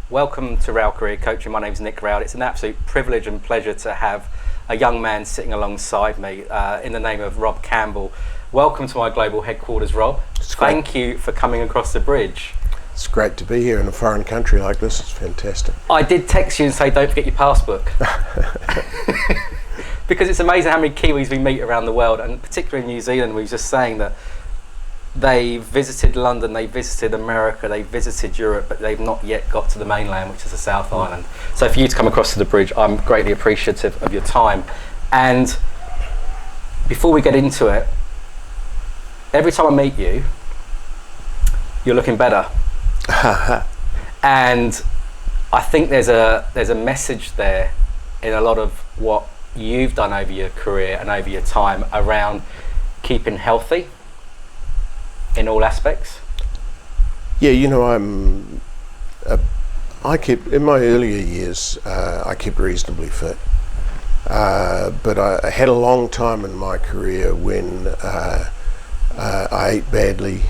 Welcome to Roud Career Coaching. My name is Nick Roud. It's an absolute privilege and pleasure to have a young man sitting alongside me in the name of Roud Campbell. Welcome to my global headquarters, Rob. Thank you for coming across the bridge. It's great to be here in a foreign country like this. It's fantastic. I did text you and say don't forget your passbook. Because it's amazing how many Kiwis we meet around the world, and particularly in New Zealand. We were just saying that they visited London, they visited America, they visited Europe, but they've not yet got to the mainland, which is the South Island. So for you to come across to the bridge, I'm greatly appreciative of your time. And before we get into it, every time I meet you, you're looking better. And I think there's a message there in a lot of what you've done over your career and over your time around keeping healthy in all aspects. Yeah, you know, I kept, in my earlier years, I kept reasonably fit. But I had a long time in my career when I ate badly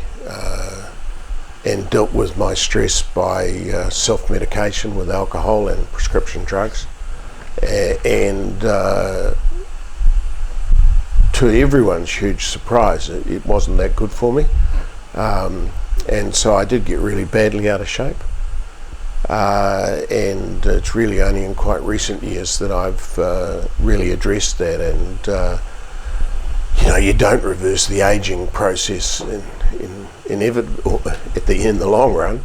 and dealt with my stress by self-medication with alcohol and prescription drugs. And to everyone's huge surprise, it wasn't that good for me. And so I did get really badly out of shape. And it's really only in quite recent years that I've really addressed that. And you know, you don't reverse the aging process in the long run.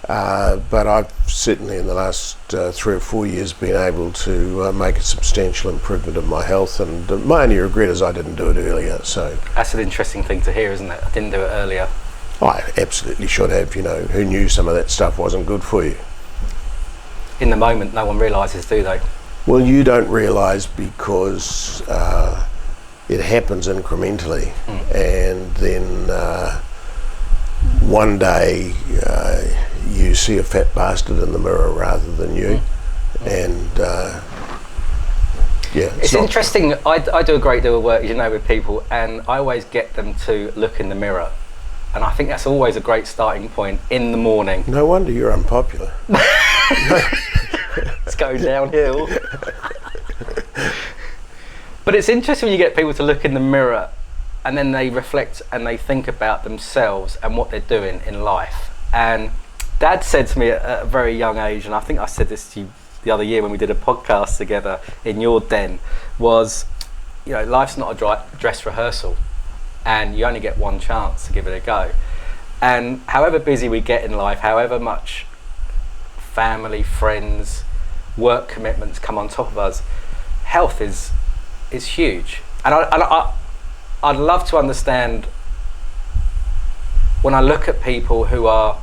But I've certainly in the last 3 or 4 years been able to make a substantial improvement of my health, and my only regret is I didn't do it earlier. So that's an interesting thing to hear, isn't it? I didn't do it earlier. I absolutely should have. You know, who knew some of that stuff wasn't good for you? In the moment, no one realises, do they? Well, you don't realise because it happens incrementally, and then one day you see a fat bastard in the mirror rather than you. And yeah, it's interesting. I do a great deal of work, you know, with people, and I always get them to look in the mirror, and I think that's always a great starting point in the morning. No wonder you're unpopular. It's going downhill. But it's interesting when you get people to look in the mirror and then they reflect and they think about themselves and what they're doing in life. And Dad said to me at a very young age, and I think I said this to you the other year when we did a podcast together in your den, was, you know, life's not a dress rehearsal and you only get one chance to give it a go. And however busy we get in life, however much family, friends, work commitments come on top of us, health is huge. And I'd love to understand, when I look at people who are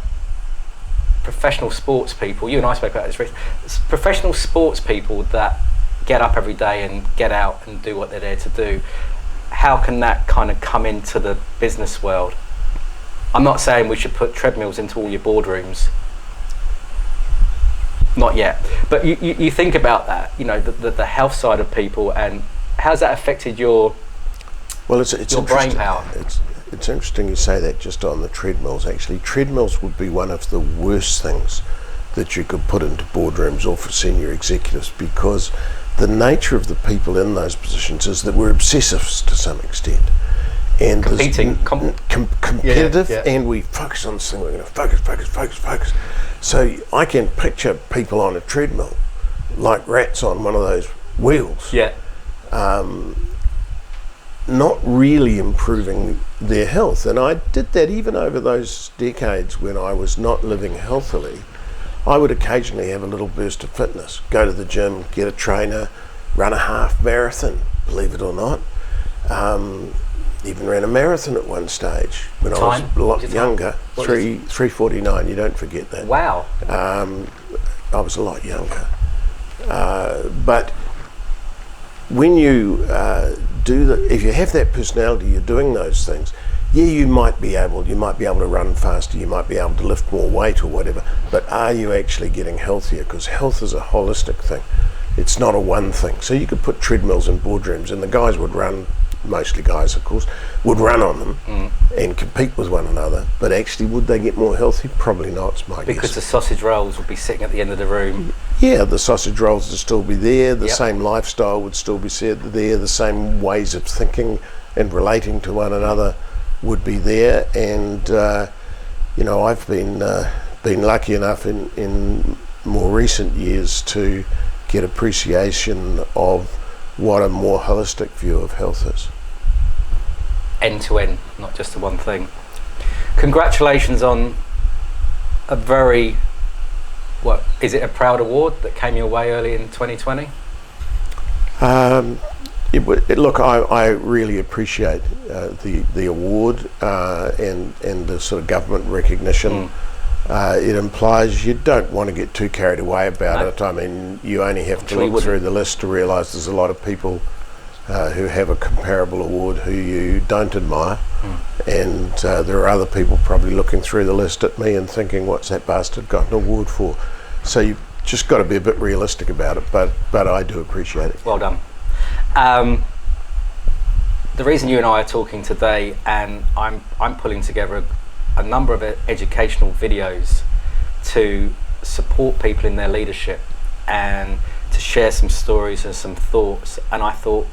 professional sports people, you and I spoke about this, Rich, professional sports people that get up every day and get out and do what they're there to do, how can that kind of come into the business world? I'm not saying we should put treadmills into all your boardrooms, not yet, but you think about that, you know, the health side of people, and how's that affected your brain power? It's interesting you say that just on the treadmills. Actually, treadmills would be one of the worst things that you could put into boardrooms or for senior executives, because the nature of the people in those positions is that we're obsessives to some extent. And competing, competitive, and we focus on this thing. We're going to focus. So I can picture people on a treadmill like rats on one of those wheels. Yeah. Not really improving their health. And I did that even over those decades when I was not living healthily. I would occasionally have a little burst of fitness, go to the gym, get a trainer, run a half marathon, believe it or not. Even ran a marathon at one stage when I was a lot younger. 3:49, you don't forget that. Wow. I was a lot younger. But when you if you have that personality, you're doing those things. Yeah, you might be able to run faster, you might be able to lift more weight or whatever, but are you actually getting healthier? Because health is a holistic thing. It's not a one thing. So you could put treadmills in boardrooms and the guys would run, mostly guys of course, would run on them and compete with one another. But actually, would they get more healthy? Probably not, it's my guess. Because the sausage rolls would be sitting at the end of the room. Yeah, the sausage rolls would still be there, the Yep. same lifestyle would still be there, the same ways of thinking and relating to one another would be there. And I've been lucky enough in more recent years to get appreciation of what a more holistic view of health is. End to end, not just the one thing. Congratulations on a very, is it a proud award that came your way early in 2020? Look, I really appreciate the award and the sort of government recognition. It implies you don't want to get too carried away about it. I mean, you only have to look through the list to realise there's a lot of people who have a comparable award who you don't admire, and there are other people probably looking through the list at me and thinking, what's that bastard got an award for? So you've just got to be a bit realistic about it, but I do appreciate it. Well done. The reason you and I are talking today, and I'm pulling together a number of educational videos to support people in their leadership and to share some stories and some thoughts, and I thought,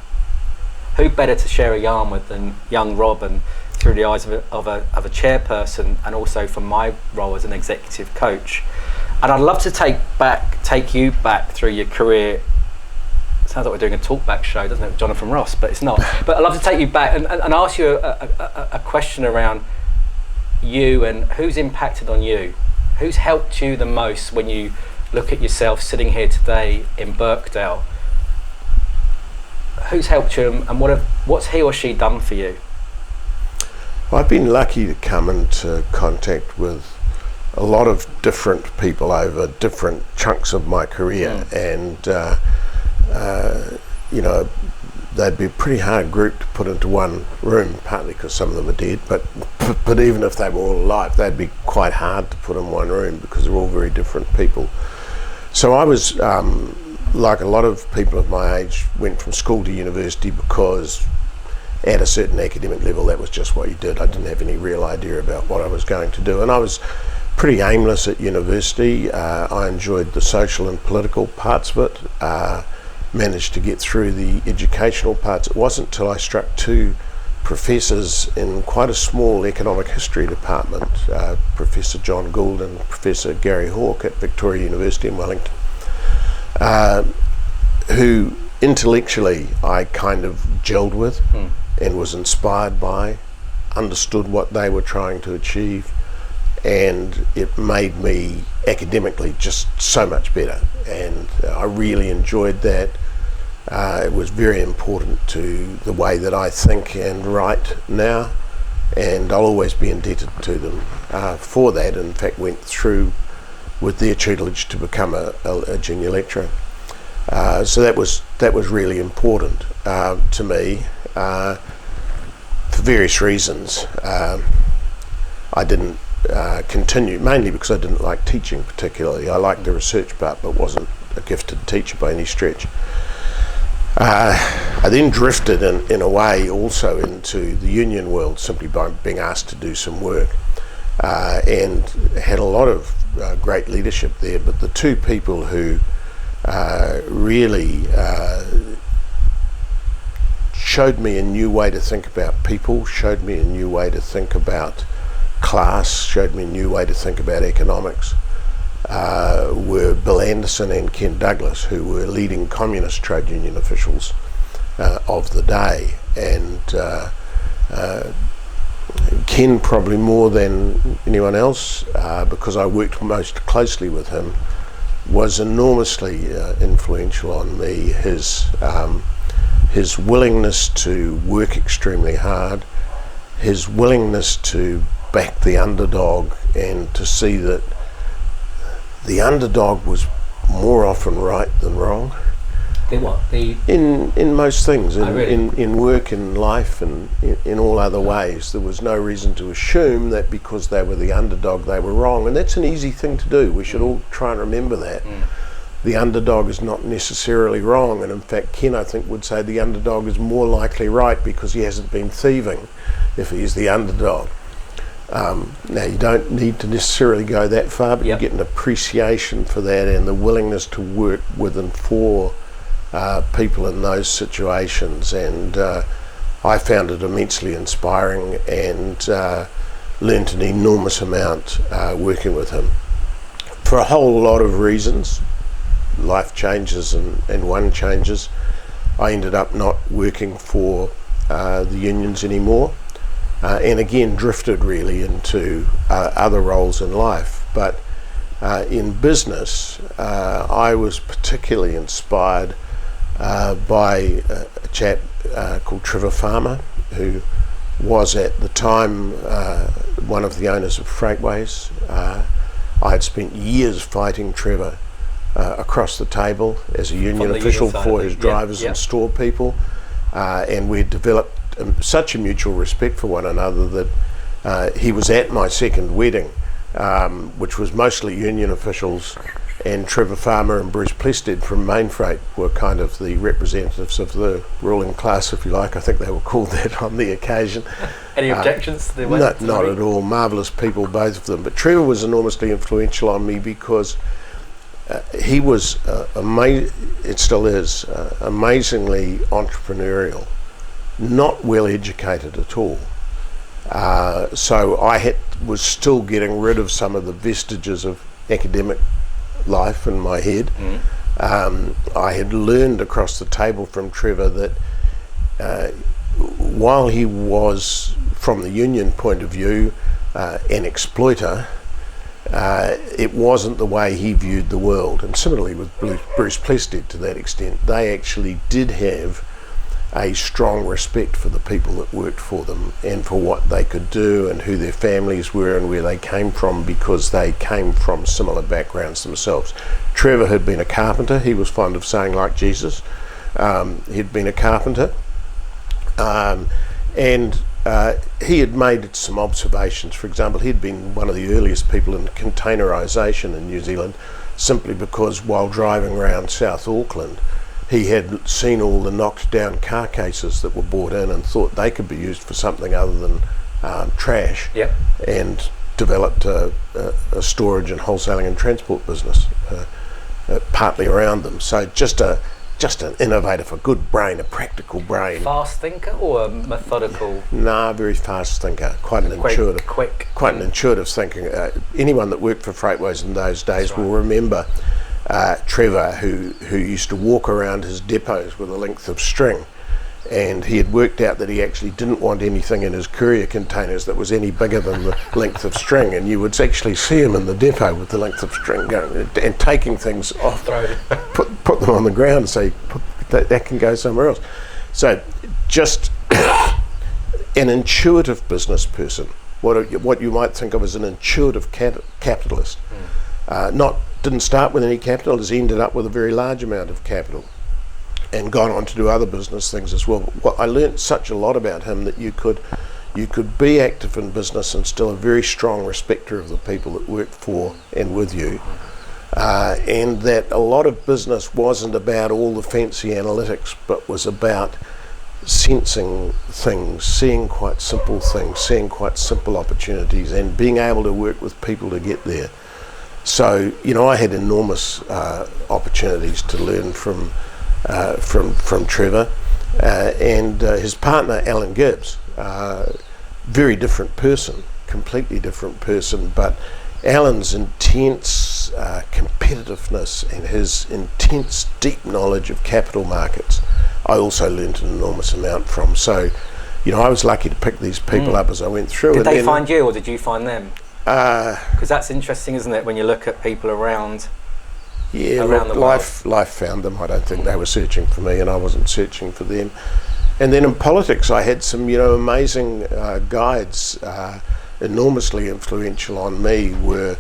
who better to share a yarn with than young Rob, and through the eyes of a chairperson, and also from my role as an executive coach. And I'd love to take you back through your career. It sounds like we're doing a talkback show, doesn't it, with Jonathan Ross, but it's not. But I'd love to take you back and ask you a question around you and who's impacted on you, who's helped you the most when you look at yourself sitting here today in Birkdale. Who's helped you, and what's he or she done for you? Well, I've been lucky to come into contact with a lot of different people over different chunks of my career, and they'd be a pretty hard group to put into one room, partly because some of them are dead, but even if they were all alive, they'd be quite hard to put in one room because they're all very different people. So I was, like a lot of people of my age, went from school to university because at a certain academic level that was just what you did. I didn't have any real idea about what I was going to do, and I was pretty aimless at university. I enjoyed the social and political parts of it, managed to get through the educational parts. It wasn't until I struck two professors in quite a small economic history department, Professor John Gould and Professor Gary Hawke at Victoria University in Wellington, who intellectually I kind of gelled with and was inspired by, understood what they were trying to achieve, and it made me academically just so much better, and I really enjoyed that. It was very important to the way that I think and write now, and I'll always be indebted to them for that. In fact, went through with their tutelage to become a junior lecturer. So that was really important to me for various reasons. I didn't continue, mainly because I didn't like teaching particularly. I liked the research part, but wasn't a gifted teacher by any stretch. I then drifted in a way also into the union world simply by being asked to do some work, and had a lot of great leadership there, but the two people who really showed me a new way to think about people, showed me a new way to think about class, showed me a new way to think about economics, were Bill Anderson and Ken Douglas, who were leading communist trade union officials of the day. And Ken probably more than anyone else, because I worked most closely with him, was enormously influential on me. His willingness to work extremely hard, his willingness to back the underdog and to see that the underdog was more often right than wrong. In most things, in work, in life, and in all other ways. There was no reason to assume that because they were the underdog they were wrong, and that's an easy thing to do. We should all try and remember that. The underdog is not necessarily wrong, and in fact Ken, I think, would say the underdog is more likely right because he hasn't been thieving if he's the underdog. Now, you don't need to necessarily go that far, but Yep. you get an appreciation for that and the willingness to work with and for people in those situations. And I found it immensely inspiring and learnt an enormous amount working with him. For a whole lot of reasons, life changes and one changes. I ended up not working for the unions anymore. And again drifted really into other roles in life. But in business, I was particularly inspired by a chap called Trevor Farmer, who was at the time one of the owners of Freightways. I had spent years fighting Trevor across the table as a union official for his drivers and store people, and we had developed such a mutual respect for one another that he was at my second wedding, which was mostly union officials, and Trevor Farmer and Bruce Plested from Mainfreight were kind of the representatives of the ruling class, if you like. I think they were called that on the occasion. Any objections to the way? Not at all. Marvellous people, both of them. But Trevor was enormously influential on me because he was, it still is, amazingly entrepreneurial, not well educated at all. So I was still getting rid of some of the vestiges of academic life in my head. I had learned across the table from Trevor that while he was, from the union point of view, an exploiter, it wasn't the way he viewed the world. And similarly with Bruce Plested, to that extent, they actually did have a strong respect for the people that worked for them and for what they could do and who their families were and where they came from, because they came from similar backgrounds themselves. Trevor had been a carpenter. He was fond of saying, like Jesus. He'd been a carpenter, and he had made some observations. For example, he'd been one of the earliest people in containerisation in New Zealand, simply because while driving around South Auckland, he had seen all the knocked down car cases that were brought in and thought they could be used for something other than trash, and developed a storage and wholesaling and transport business partly around them. So just an innovative, a good brain, a practical brain. Fast thinker or a methodical? Nah, very fast thinker, quite an intuitive thinker. Anyone that worked for Freightways in those days will remember Trevor, who used to walk around his depots with a length of string, and he had worked out that he actually didn't want anything in his courier containers that was any bigger than the length of string, and you would actually see him in the depot with the length of string going and taking things off, put them on the ground and say that can go somewhere else. So just an intuitive business person, what you might think of as an intuitive capitalist. Didn't start with any capital, has ended up with a very large amount of capital and gone on to do other business things as well. But I learnt such a lot about him that you could be active in business and still a very strong respecter of the people that work for and with you, and that a lot of business wasn't about all the fancy analytics, but was about sensing things, seeing quite simple things, seeing quite simple opportunities, and being able to work with people to get there. So, I had enormous opportunities to learn from Trevor and his partner, Alan Gibbs. Very different person, completely different person, but Alan's intense competitiveness and his intense, deep knowledge of capital markets, I also learned an enormous amount from. So, I was lucky to pick these people up as I went through. Did they find you, or did you find them? Because that's interesting, isn't it, when you look at people around the world? Life found them. I don't think they were searching for me and I wasn't searching for them. And then in politics I had some amazing guides. Enormously influential on me were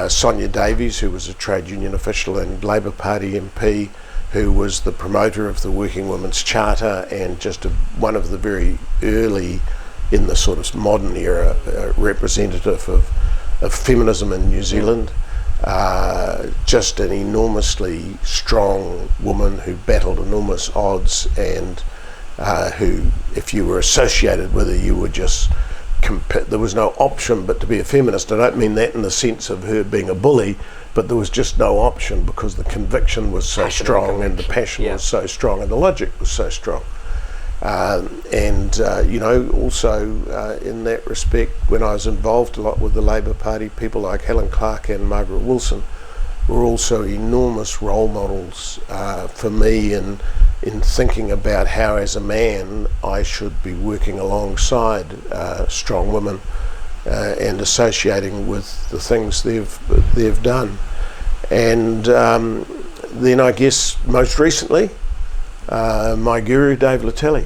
Sonia Davies, who was a trade union official and Labour Party MP, who was the promoter of the Working Women's Charter and just one of the very early, in the sort of modern era, representative of feminism in New Zealand. Just an enormously strong woman who battled enormous odds and who, if you were associated with her, you were just there was no option but to be a feminist. I don't mean that in the sense of her being a bully, but there was just no option because the conviction was so strong and the passion was so strong and the logic was so strong. Also in that respect, when I was involved a lot with the Labour Party, people like Helen Clark and Margaret Wilson were also enormous role models for me in thinking about how, as a man, I should be working alongside strong women and associating with the things they've done. And then I guess most recently, my guru, Dave Latelli,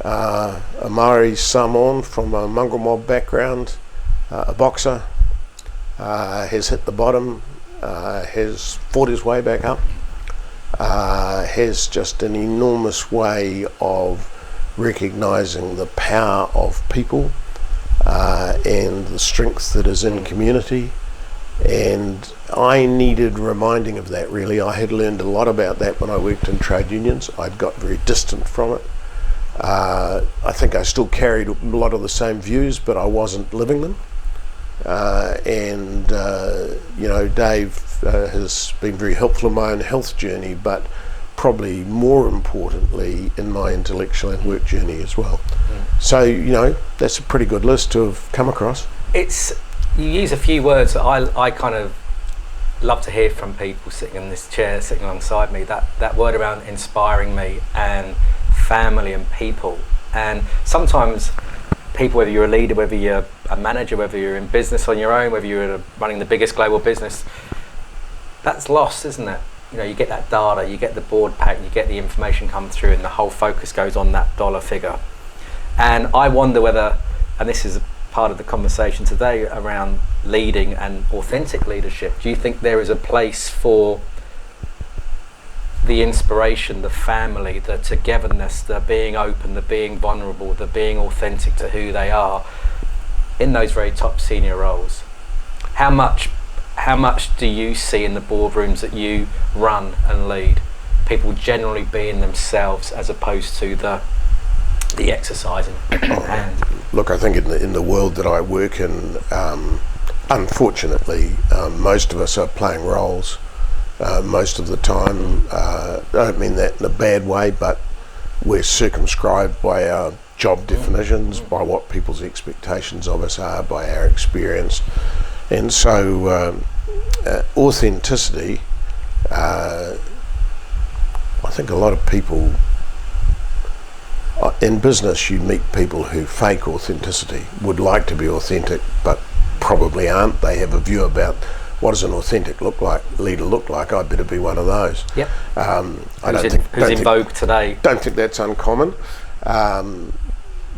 a Maori Samoan from a mongrel mob background, a boxer, has hit the bottom, has fought his way back up, has just an enormous way of recognising the power of people and the strength that is in community. And I needed reminding of that, really. I had learned a lot about that when I worked in trade unions. I'd got very distant from it. I think I still carried a lot of the same views, but I wasn't living them. Dave has been very helpful in my own health journey, but probably more importantly in my intellectual and work journey as well. So, that's a pretty good list to have come across. You use a few words that I kind of love to hear from people sitting in this chair, sitting alongside me, that word around inspiring me and family and people. And sometimes people, whether you're a leader, whether you're a manager, whether you're in business on your own, whether you're running the biggest global business, that's lost, isn't it? You get that data, you get the board pack, you get the information come through, and the whole focus goes on that dollar figure. And I wonder whether, and this is part of the conversation today around leading and authentic leadership, do you think there is a place for the inspiration, the family, the togetherness, the being open, the being vulnerable, the being authentic to who they are in those very top senior roles? How much do you see in the boardrooms that you run and lead, people generally being themselves as opposed to the exercising? Look, I think in the world that I work in, unfortunately, most of us are playing roles most of the time. I don't mean that in a bad way, but we're circumscribed by our job definitions, by what people's expectations of us are, by our experience. And so authenticity, I think a lot of people, in business you meet people who fake authenticity, would like to be authentic but probably aren't. They have a view about what does an authentic leader look like. I'd better be one of those. Yep. Who's in vogue today? Don't think that's uncommon.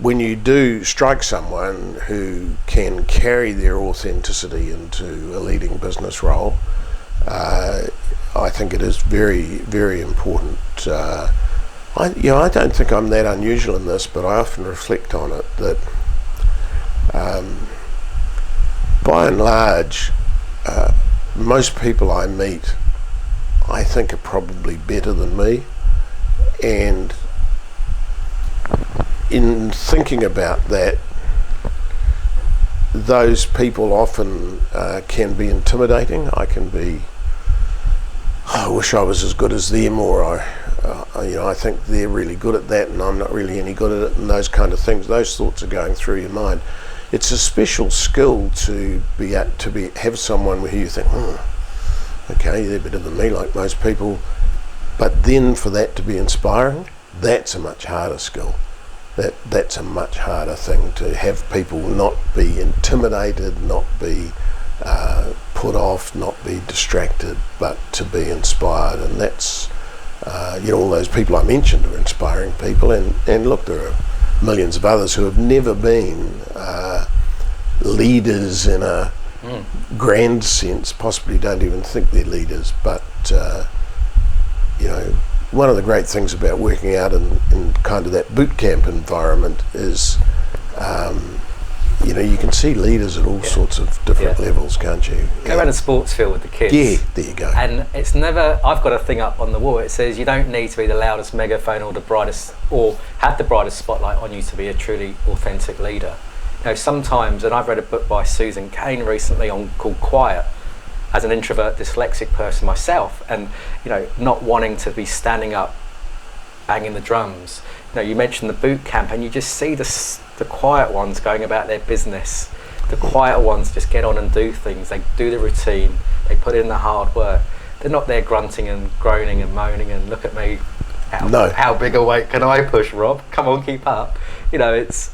When you do strike someone who can carry their authenticity into a leading business role, I think it is very, very important. I don't think I'm that unusual in this, but I often reflect on it that by and large, most people I meet, I think, are probably better than me. And in thinking about that, those people often can be intimidating. I wish I was as good as them, or I think they're really good at that and I'm not really any good at it, and those kind of things. Those thoughts are going through your mind. It's a special skill to have someone who you think, okay, they're better than me, like most people. But then for that to be inspiring, that's a much harder skill. That's a much harder thing, to have people not be intimidated, not be put off, not be distracted, but to be inspired. And that's, all those people I mentioned are inspiring people. And look, there are millions of others who have never been leaders in a grand sense, possibly don't even think they're leaders. But, one of the great things about working out in kind of that boot camp environment is, you can see leaders at all sorts of different levels, can't you? Go around a sports field with the kids. Yeah, there you go. And it's never, I've got a thing up on the wall, it says you don't need to be the loudest megaphone or the brightest, or have the brightest spotlight on you to be a truly authentic leader. Sometimes, and I've read a book by Susan Cain recently called Quiet, as an introvert dyslexic person myself, and not wanting to be standing up banging the drums. You mentioned the boot camp, and you just see the quiet ones going about their business. The quiet ones just get on and do things. They do the routine, they put in the hard work. They're not there grunting and groaning and moaning and look at me, how big a weight can I push, Rob? Come on, keep up. That's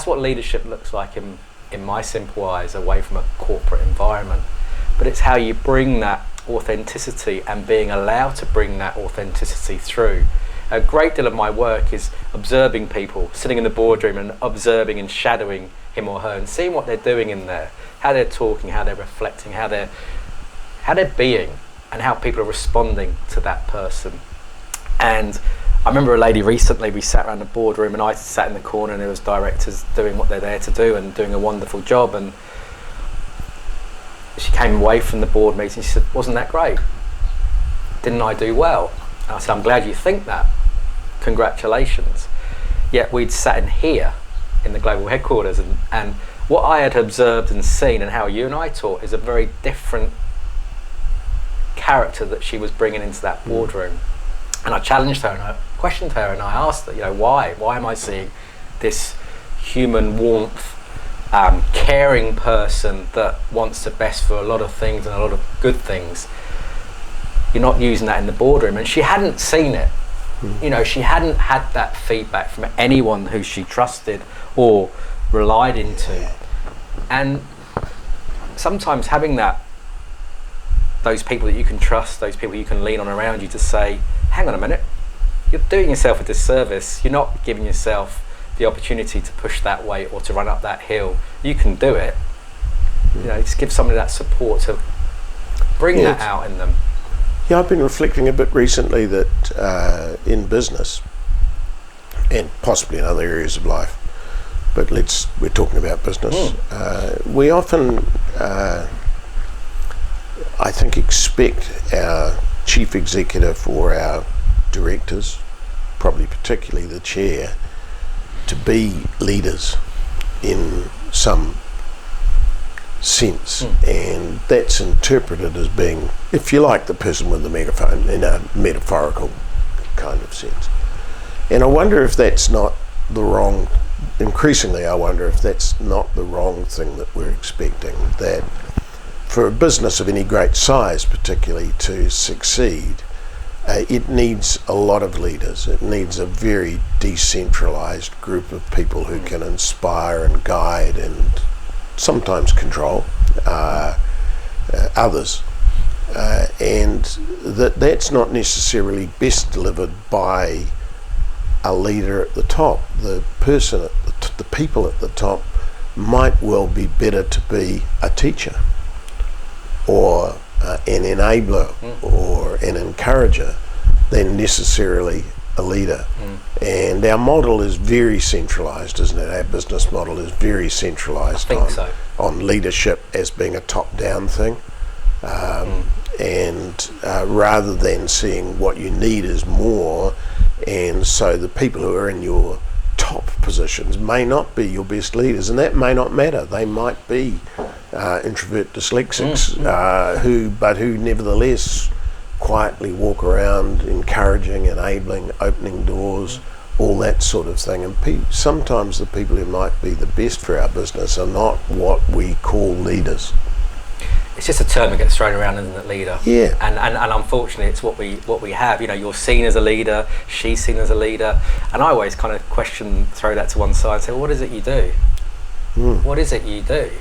what leadership looks like in my simple eyes, away from a corporate environment. But it's how you bring that authenticity and being allowed to bring that authenticity through. A great deal of my work is observing people, sitting in the boardroom and observing and shadowing him or her and seeing what they're doing in there, how they're talking, how they're reflecting, how they're being, and how people are responding to that person. And I remember a lady recently, we sat around the boardroom and I sat in the corner and there was directors doing what they're there to do and doing a wonderful job, and she came away from the board meeting, she said, wasn't that great? Didn't I do well? And I said, I'm glad you think that. Congratulations. Yet we'd sat in here in the global headquarters, and what I had observed and seen and how you and I taught is a very different character that she was bringing into that boardroom. And I challenged her and I questioned her and I asked her, why am I seeing this human warmth, caring person that wants the best for a lot of things and a lot of good things? You're not using that in the boardroom. And she hadn't seen it. She hadn't had that feedback from anyone who she trusted or relied into. And sometimes having those people that you can trust, those people you can lean on around you to say, hang on a minute, you're doing yourself a disservice. You're not giving yourself the opportunity to push that weight or to run up that hill. You can do it. Just give somebody that support to bring that out in them. Yeah, I've been reflecting a bit recently that in business, and possibly in other areas of life, but we're talking about business. We often, I think, expect our chief executive or our directors, probably particularly the chair, to be leaders in some sense, and that's interpreted as being, if you like, the person with the megaphone in a metaphorical kind of sense. And I wonder if that's not the wrong, increasingly I wonder if that's not the wrong thing that we're expecting, that for a business of any great size particularly to succeed, it needs a lot of leaders. It needs a very decentralized group of people who can inspire and guide and sometimes control others, and that's not necessarily best delivered by a leader at the top. The person the people at the top might well be better to be a teacher or an enabler or an encourager than necessarily a leader. And our model is very centralised, isn't it? Our business model is very centralised on leadership as being a top-down thing, and rather than seeing what you need is more. And so the people who are in your top positions may not be your best leaders, and that may not matter. They might be introvert dyslexics who nevertheless quietly walk around encouraging, enabling, opening doors, all that sort of thing. And sometimes the people who might be the best for our business are not what we call leaders. It's just a term that gets thrown around, isn't it, leader? Yeah. And unfortunately it's what we have. You're seen as a leader, she's seen as a leader, and I always kind of throw that to one side and say, well, what is it you do? What is it you do?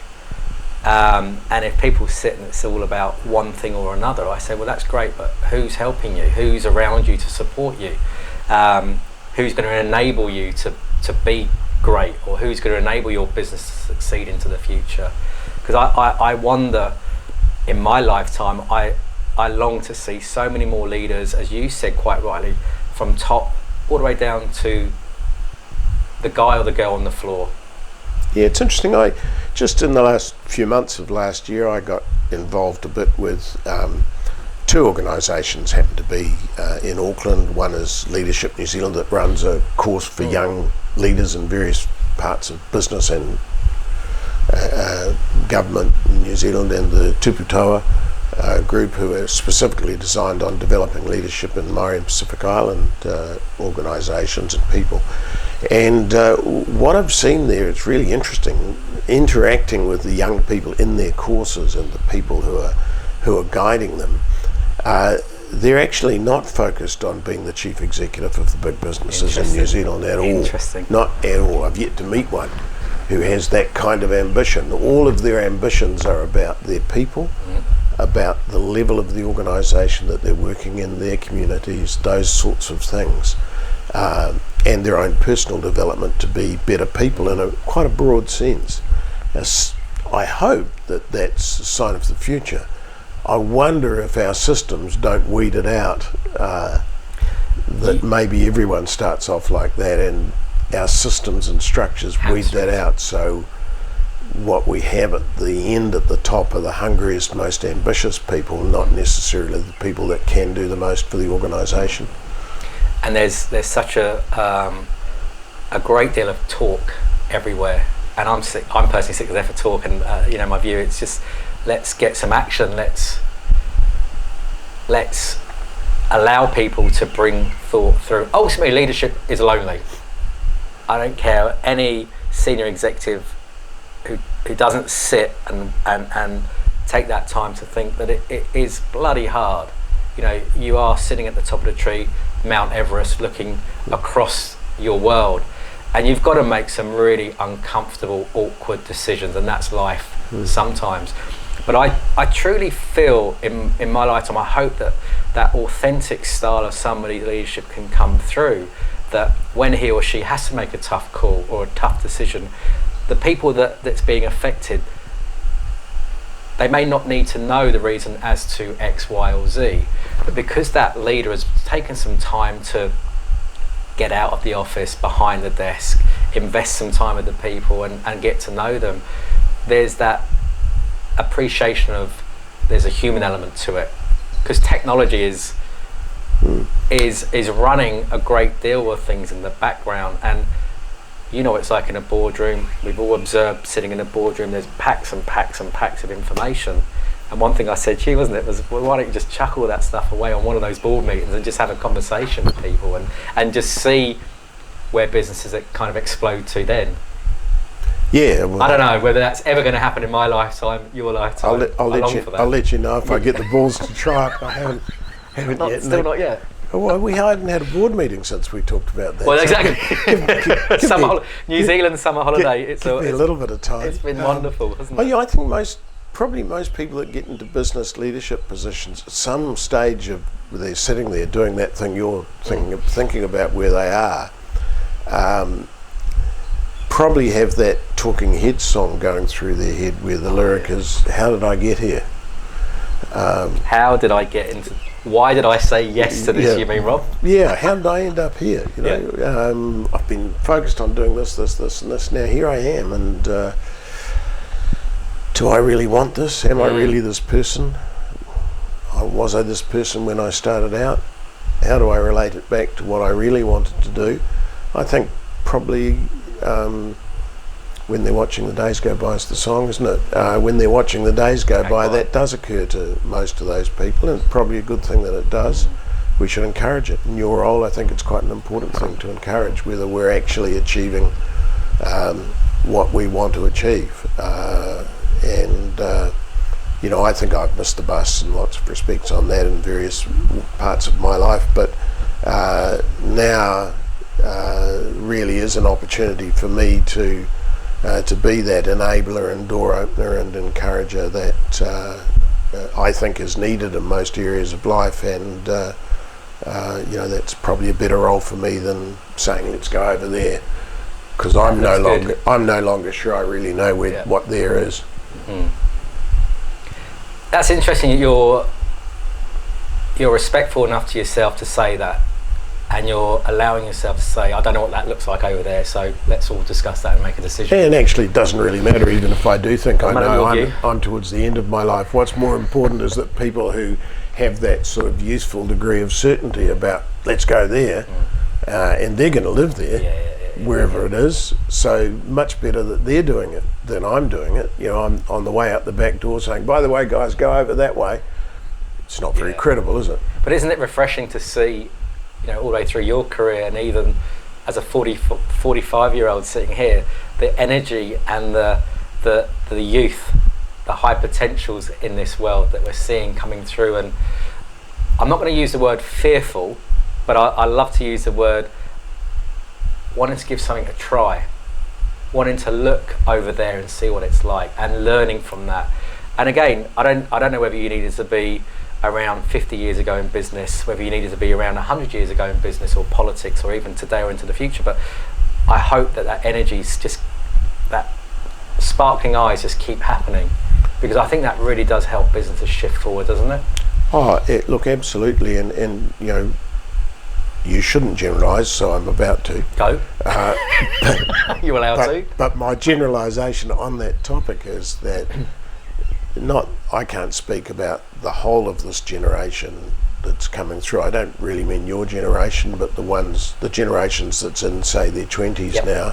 And if people sit and it's all about one thing or another, I say, well, that's great, but who's helping you? Who's around you to support you? Who's going to enable you to be great, or who's going to enable your business to succeed into the future? Because I wonder, in my lifetime, I long to see so many more leaders, as you said quite rightly, from top all the way down to the guy or the girl on the floor. Yeah, it's interesting. I just in the last few months of last year, I got involved a bit with two organisations. Happen to be in Auckland. One is Leadership New Zealand, that runs a course for young leaders in various parts of business and government in New Zealand, and the Tuputawa group, who are specifically designed on developing leadership in Maori and Pacific Island organisations and people. And what I've seen there, it's really interesting, interacting with the young people in their courses and the people who are guiding them. They're actually not focused on being the chief executive of the big businesses in New Zealand at all. Interesting. Not at all. I've yet to meet one who has that kind of ambition. All of their ambitions are about their people, about the level of the organisation that they're working in, their communities, those sorts of things, and their own personal development to be better people in quite a broad sense. I hope that that's a sign of the future. I wonder if our systems don't weed it out, that maybe everyone starts off like that, and our systems and structures weed that out, so what we have at the end, at the top, are the hungriest, most ambitious people, not necessarily the people that can do the most for the organisation. And there's such a great deal of talk everywhere, and I'm personally sick of there for talk, and my view, it's just, let's get some action. Let's allow people to bring thought through. Ultimately, leadership is lonely. I don't care any senior executive who doesn't sit and take that time to think that it is bloody hard. You are sitting at the top of the tree, Mount Everest, looking across your world, and you've got to make some really uncomfortable, awkward decisions, and that's life sometimes. But I truly feel in my lifetime, I hope that authentic style of somebody's leadership can come through, that when he or she has to make a tough call or a tough decision, the people that's being affected, they may not need to know the reason as to X, Y, or Z, but because that leader has taken some time to get out of the office, behind the desk, invest some time with the people and get to know them, there's that appreciation of there's a human element to it, because technology is running a great deal of things in the background, and it's like in a boardroom. We've all observed sitting in a boardroom, there's packs and packs and packs of information, and one thing I said to you, wasn't it, was, well, why don't you just chuck all that stuff away on one of those board meetings and just have a conversation with people and just see where businesses that kind of explode to then. Yeah, well, I don't know whether that's ever going to happen in my lifetime, your lifetime. I'll let you know if I get the balls to try it. I haven't yet. Not yet. Well, we hadn't had a board meeting since we talked about that. Well, exactly. New Zealand summer holiday. Give me a little bit of time. It's been wonderful, hasn't it? Yeah, I think most people that get into business leadership positions, at some stage of they're sitting there doing that thing you're thinking about where they are, probably have that Talking Heads song going through their head where the lyric is, how did I get here? How did I get into... Why did I say yes to this, you mean, Rob? Yeah, how did I end up here? I've been focused on doing this, and this. Now here I am, and do I really want this? Am I really this person? Was I this person when I started out? How do I relate it back to what I really wanted to do? I think probably when they're watching the days go by is the song, isn't it? When they're watching the days go by, that does occur to most of those people, and it's probably a good thing that it does. We should encourage it. In your role, I think it's quite an important thing to encourage, whether we're actually achieving what we want to achieve. I think I've missed the bus in lots of respects on that in various parts of my life, but now really is an opportunity for me to be that enabler and door opener and encourager that I think is needed in most areas of life, and that's probably a better role for me than saying let's go over there, because I'm no longer sure I really know what there is. That's interesting. You're respectful enough to yourself to say that, and you're allowing yourself to say, I don't know what that looks like over there, so let's all discuss that and make a decision. And actually it doesn't really matter, even if I do think I know I'm towards the end of my life. What's more important is that people who have that sort of useful degree of certainty about let's go there, and they're going to live there, wherever it is. So much better that they're doing it than I'm doing it. You know, I'm on the way out the back door saying, by the way, guys, go over that way. It's not very credible, is it? But isn't it refreshing to see, you know, all the way through your career, and even as a 45-year-old sitting here, the energy and the youth, the high potentials in this world that we're seeing coming through. And I'm not going to use the word fearful, but I love to use the word wanting to give something a try, wanting to look over there and see what it's like, and learning from that. And again, I don't know whether you needed to be around 50 years ago in business, whether you needed to be around 100 years ago in business or politics, or even today or into the future, but I hope that energy's just, that sparkling eyes just keep happening, because I think that really does help businesses shift forward, doesn't it? Look, absolutely, and you know, you shouldn't generalise, so I'm about to. Go. You're allowed to. But my generalisation on that topic is that I can't speak about the whole of this generation that's coming through. I don't really mean your generation, but the generations that's in, say, their 20s now,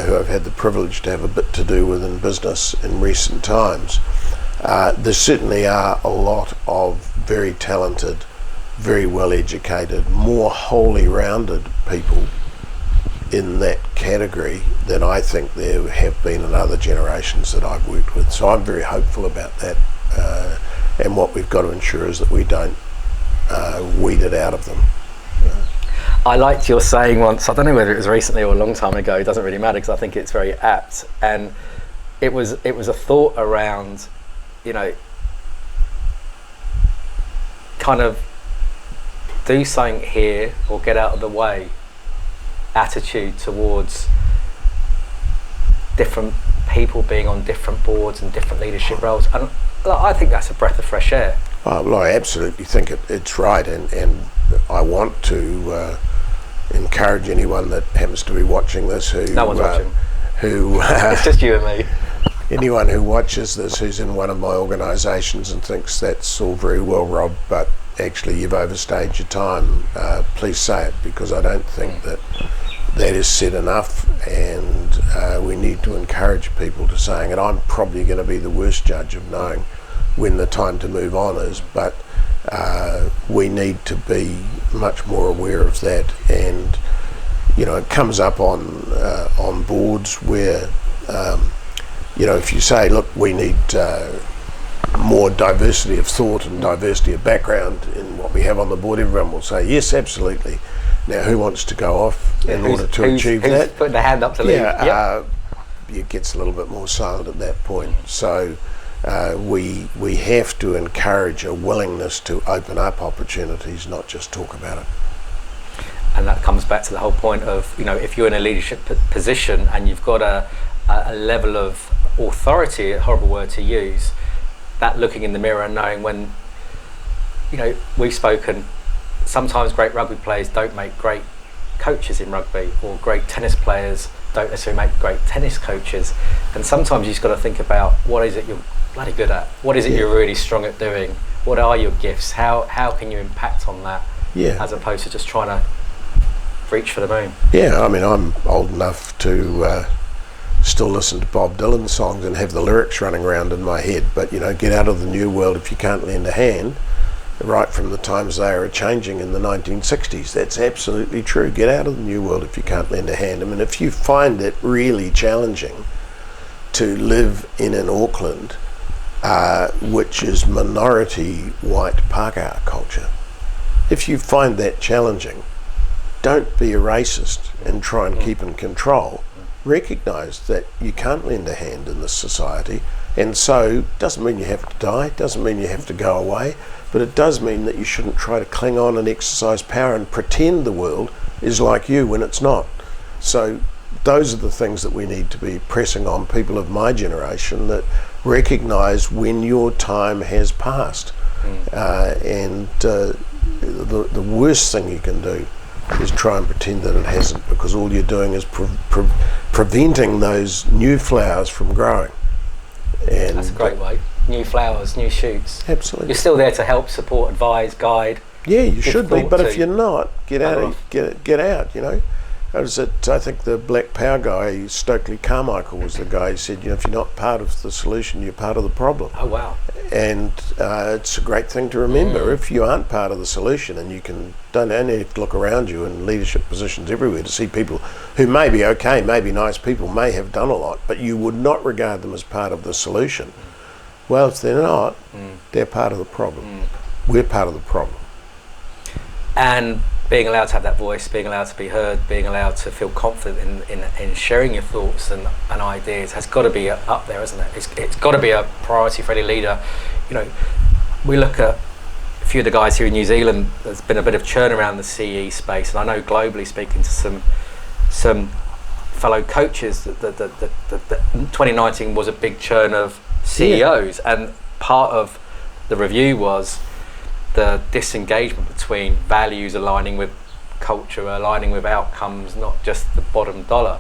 who I've had the privilege to have a bit to do with in business in recent times. There certainly are a lot of very talented, very well educated, more wholly rounded people in that category than I think there have been in other generations that I've worked with. So I'm very hopeful about that, and what we've got to ensure is that we don't weed it out of them. I liked your saying once, I don't know whether it was recently or a long time ago, it doesn't really matter, because I think it's very apt, and it was a thought around, you know, kind of do something here or get out of the way attitude towards different people being on different boards and different leadership roles. And I think that's a breath of fresh air. Well, I absolutely think it's right, and I want to encourage anyone that happens to be watching this who... No one's watching. It's just you and me. Anyone who watches this who's in one of my organisations and thinks that's all very well, Rob, but actually you've overstayed your time, please say it, because I don't think that is said enough, and we need to encourage people to saying it. I'm probably going to be the worst judge of knowing when the time to move on is, but we need to be much more aware of that. And you know, it comes up on boards where you know, if you say, look, we need more diversity of thought and diversity of background in what we have on the board, everyone will say yes, absolutely. Now, who wants to go off in order to achieve that? Who's putting their hand up to lead? It gets a little bit more silent at that point. So we have to encourage a willingness to open up opportunities, not just talk about it. And that comes back to the whole point of, you know, if you're in a leadership position and you've got a level of authority, a horrible word to use, that looking in the mirror and knowing when, you know, we've spoken, sometimes great rugby players don't make great coaches in rugby, or great tennis players don't necessarily make great tennis coaches. And sometimes you've just got to think about, what is it you're bloody good at? What is it you're really strong at doing? What are your gifts? How can you impact on that? As opposed to just trying to reach for the moon. I mean, I'm old enough to still listen to Bob Dylan songs and have the lyrics running around in my head, but you know, get out of the new world if you can't lend a hand. Right from the times they were changing in the 1960s, that's absolutely true. Get out of the new world if you can't lend a hand. I mean, if you find it really challenging to live in an Auckland which is minority white Pākehā culture, if you find that challenging, don't be a racist and try and keep in control. Recognise that you can't lend a hand in this society, and so doesn't mean you have to die, doesn't mean you have to go away, but it does mean that you shouldn't try to cling on and exercise power and pretend the world is like you when it's not. So those are the things that we need to be pressing on people of my generation, that recognise when your time has passed. And the worst thing you can do is try and pretend that it hasn't, because all you're doing is preventing those new flowers from growing. And that's a great way. New flowers, new shoots. Absolutely. You're still there to help, support, advise, guide. Yeah, you should be, but if you're not, get out, you know. I think the Black Power guy, Stokely Carmichael, was the guy who said, if you're not part of the solution, you're part of the problem. Oh, wow. And it's a great thing to remember. If you aren't part of the solution, and don't only have to look around you in leadership positions everywhere to see people who may be okay, may be nice people, may have done a lot, but you would not regard them as part of the solution. Well, if they're not, they're part of the problem. We're part of the problem. And being allowed to have that voice, being allowed to be heard, being allowed to feel confident in sharing your thoughts and ideas has got to be up there, isn't it? It's got to be a priority for any leader. We look at a few of the guys here in New Zealand. There's been a bit of churn around the CE space, and I know globally, speaking to some fellow coaches, that 2019 was a big churn of CEOs, and part of the review was the disengagement between values aligning with culture, aligning with outcomes, not just the bottom dollar.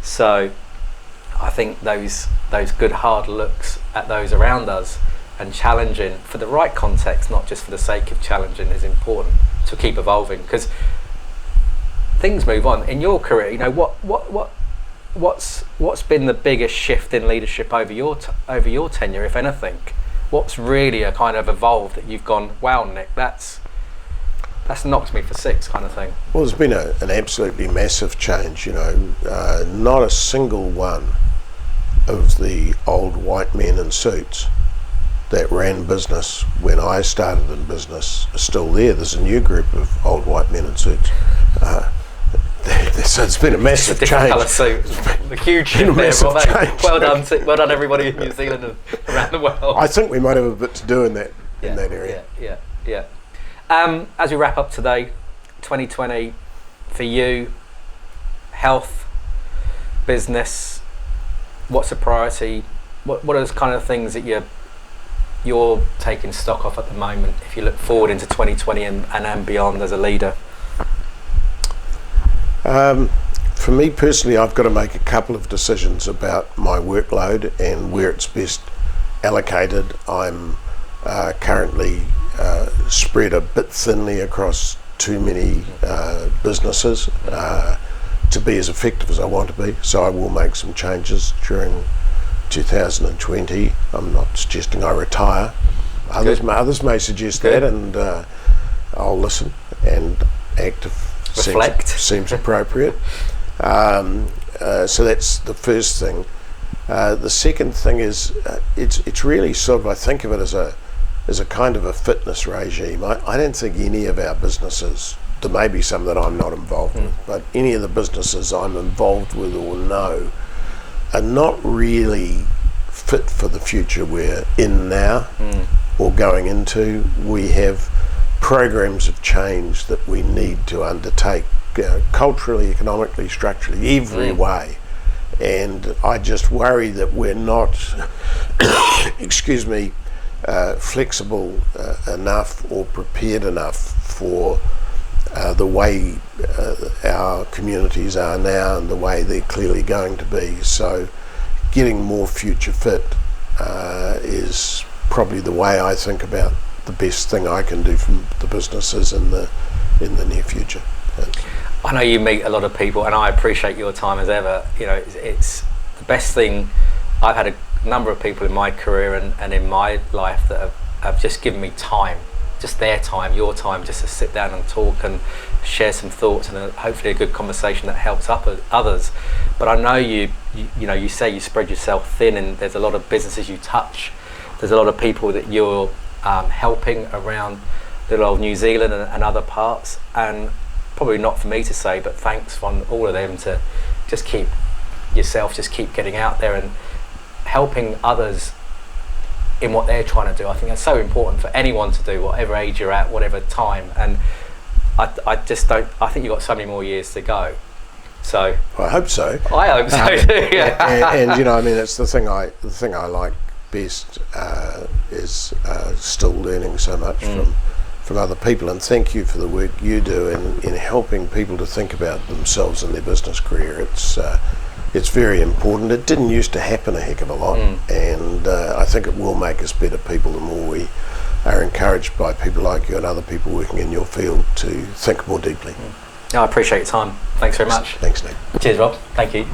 So I think those good hard looks at those around us and challenging for the right context, not just for the sake of challenging, is important to keep evolving, because things move on. In your career, what's been the biggest shift in leadership over your tenure, if anything? What's really a kind of evolved that you've gone, wow, Nick, that's knocked me for six kind of thing? Well, there's been an absolutely massive change. Not a single one of the old white men in suits that ran business when I started in business are still there. There's a new group of old white men in suits. So it's been a massive change. Colour suit, the huge shift there. Well done, everybody in New Zealand and around the world. I think we might have a bit to do in that area. Yeah. As we wrap up today, 2020 for you, health, business. What's a priority? What are those kind of things that you're taking stock of at the moment? If you look forward into 2020 and beyond as a leader. For me personally, I've got to make a couple of decisions about my workload and where it's best allocated. I'm currently spread a bit thinly across too many businesses to be as effective as I want to be, so I will make some changes during 2020. I'm not suggesting I retire. Others may suggest that, and I'll listen and act if reflect seems appropriate. So that's the first thing. The second thing is it's really sort of, I think of it as a kind of a fitness regime. I don't think any of our businesses, there may be some that I'm not involved with, but any of the businesses I'm involved with or know are not really fit for the future we're in now or going into. We have programs of change that we need to undertake, culturally, economically, structurally, every way. And I just worry that we're not, flexible enough or prepared enough for the way our communities are now and the way they're clearly going to be. So getting more future fit is probably the way I think about the best thing I can do from the businesses in the near future. I know you meet a lot of people, and I appreciate your time as ever. It's the best thing. I've had a number of people in my career and in my life that have just given me time, just their time, your time, just to sit down and talk and share some thoughts and hopefully a good conversation that helps others. But I know you say you spread yourself thin, and there's a lot of businesses you touch. There's a lot of people that you're helping around little old New Zealand and other parts, and probably not for me to say, but thanks from all of them to just keep getting out there and helping others in what they're trying to do. I think that's so important for anyone to do, whatever age you're at, whatever time. And I think you've got so many more years to go. So I hope so. I hope so too. Yeah. And it's the thing I like best is still learning so much from other people, and thank you for the work you do in helping people to think about themselves and their business career. It's very important. It didn't used to happen a heck of a lot, and I think it will make us better people the more we are encouraged by people like you and other people working in your field to think more deeply. I appreciate your time. Thanks very much. Thanks, Nick. Cheers, Rob. Thank you.